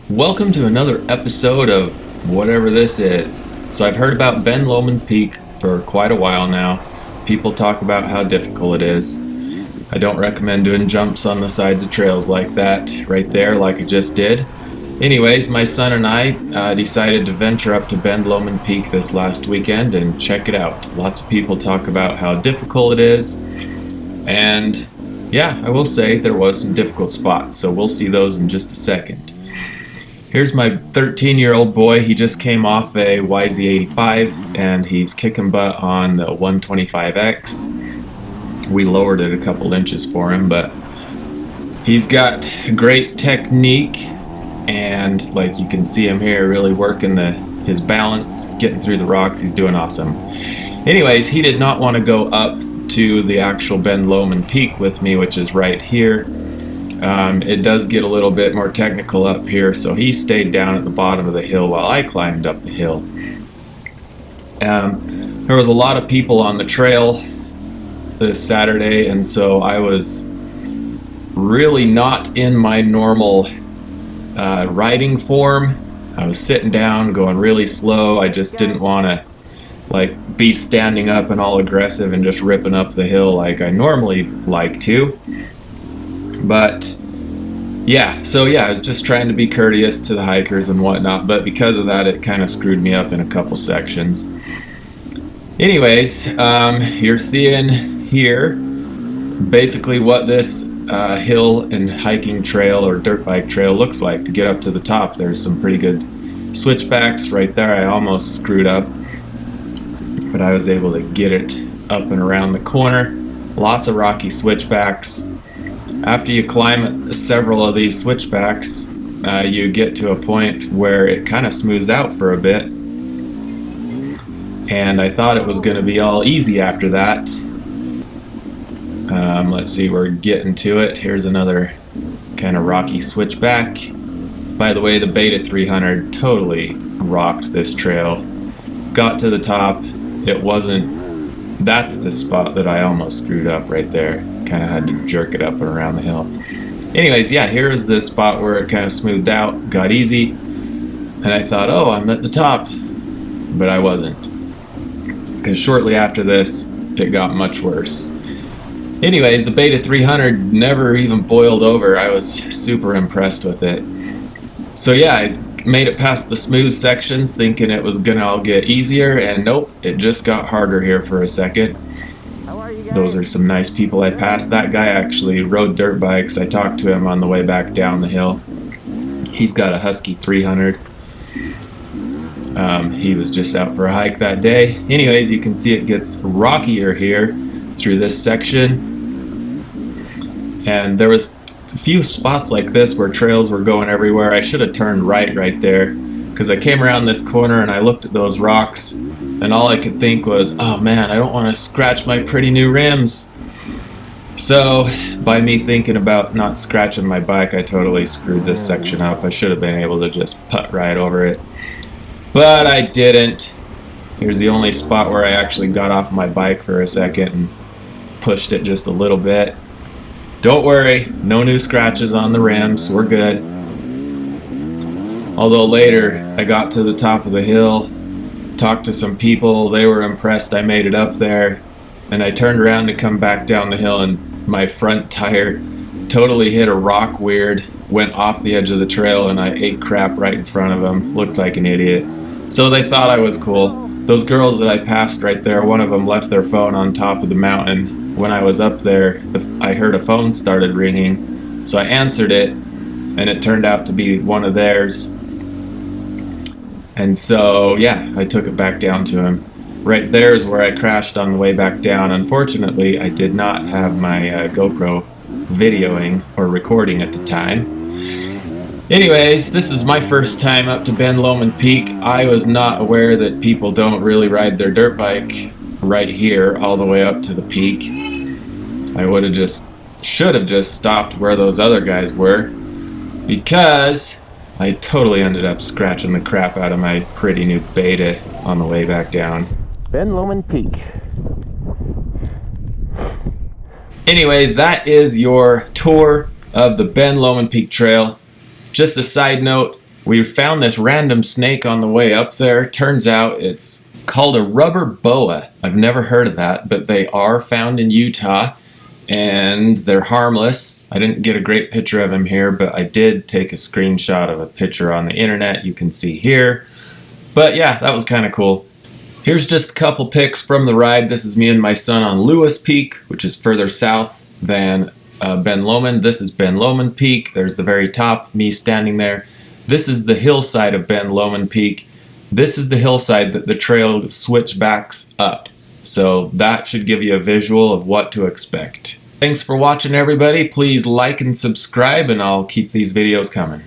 Welcome to another episode of whatever this is. So I've heard about Ben Lomond Peak for quite a while now. People talk about how difficult it is. I don't recommend doing jumps on the sides of trails like that right there like I just did. Anyways, my son and I decided to venture up to Ben Lomond Peak this last weekend and check it out. Lots of people talk about how difficult it is, and yeah, I will say there was some difficult spots, so we'll see those in just a second. Here's my 13-year-old boy. He just came off a YZ85 and he's kicking butt on the 125X. We lowered it a couple inches for him, but he's got great technique, and like you can see him here really working his balance, getting through the rocks. He's doing awesome. Anyways, he did not want to go up to the actual Ben Lomond Peak with me, which is right here. It does get a little bit more technical up here, so he stayed down at the bottom of the hill while I climbed up the hill. There was a lot of people on the trail this Saturday, and so I was really not in my normal riding form. I was sitting down, going really slow. I just didn't want to be standing up and all aggressive and just ripping up the hill like I normally like to. But I was just trying to be courteous to the hikers and whatnot, but because of that it kind of screwed me up in a couple sections. Anyways, you're seeing here basically what this hill and hiking trail or dirt bike trail looks like to get up to the top. There's some pretty good switchbacks right there. I almost screwed up, but I was able to get it up and around the corner. Lots of rocky switchbacks. After you climb several of these switchbacks, you get to a point where it kind of smooths out for a bit. And I thought it was going to be all easy after that. Let's see, we're getting to it. Here's another kind of rocky switchback. By the way, the Beta 300 totally rocked this trail. Got to the top. That's the spot that I almost screwed up right there. Kind of had to jerk it up and around the hill. Anyways, here is the spot where it kind of smoothed out, got easy, and I thought, oh, I'm at the top, but I wasn't, because shortly after this it got much worse. Anyways, the Beta 300 never even boiled over. I was super impressed with it. So I made it past the smooth sections thinking it was gonna all get easier, and nope, it just got harder here for a second. Those are some nice people I passed. That guy actually rode dirt bikes. I talked to him on the way back down the hill. He's got a Husky 300. He was just out for a hike that day. Anyways, you can see it gets rockier here through this section. And there was a few spots like this where trails were going everywhere. I should have turned right there, because I came around this corner and I looked at those rocks, and all I could think was, oh man, I don't want to scratch my pretty new rims. So by me thinking about not scratching my bike, I totally screwed this section up. I should have been able to just putt right over it, but I didn't. Here's the only spot where I actually got off my bike for a second and pushed it just a little bit. Don't worry, no new scratches on the rims, we're good. Although later I got to the top of the hill, talked to some people, they were impressed I made it up there, and I turned around to come back down the hill and my front tire totally hit a rock weird, went off the edge of the trail, and I ate crap right in front of them. Looked like an idiot. So they thought I was cool. Those girls that I passed right there, one of them left their phone on top of the mountain. When I was up there, I heard a phone started ringing, so I answered it, and it turned out to be one of theirs. And so, I took it back down to him. Right there is where I crashed on the way back down. Unfortunately, I did not have my GoPro videoing or recording at the time. Anyways, this is my first time up to Ben Lomond Peak. I was not aware that people don't really ride their dirt bike right here all the way up to the peak. I should have just stopped where those other guys were, because I totally ended up scratching the crap out of my pretty new Beta on the way back down. Ben Lomond Peak. Anyways, that is your tour of the Ben Lomond Peak Trail. Just a side note, We found this random snake on the way up there. Turns out it's called a rubber boa. I've never heard of that, but they are found in Utah, and they're harmless. I didn't get a great picture of him here, but I did take a screenshot of a picture on the internet you can see here. But yeah, that was kind of cool. Here's just a couple pics from the ride. This is me and my son on Lewis Peak, which is further south than Ben Lomond. This is Ben Lomond Peak. There's the very top, me standing there. This is the hillside of Ben Lomond Peak. This is the hillside that the trail switchbacks up. So that should give you a visual of what to expect. Thanks for watching, everybody. Please like and subscribe, and I'll keep these videos coming.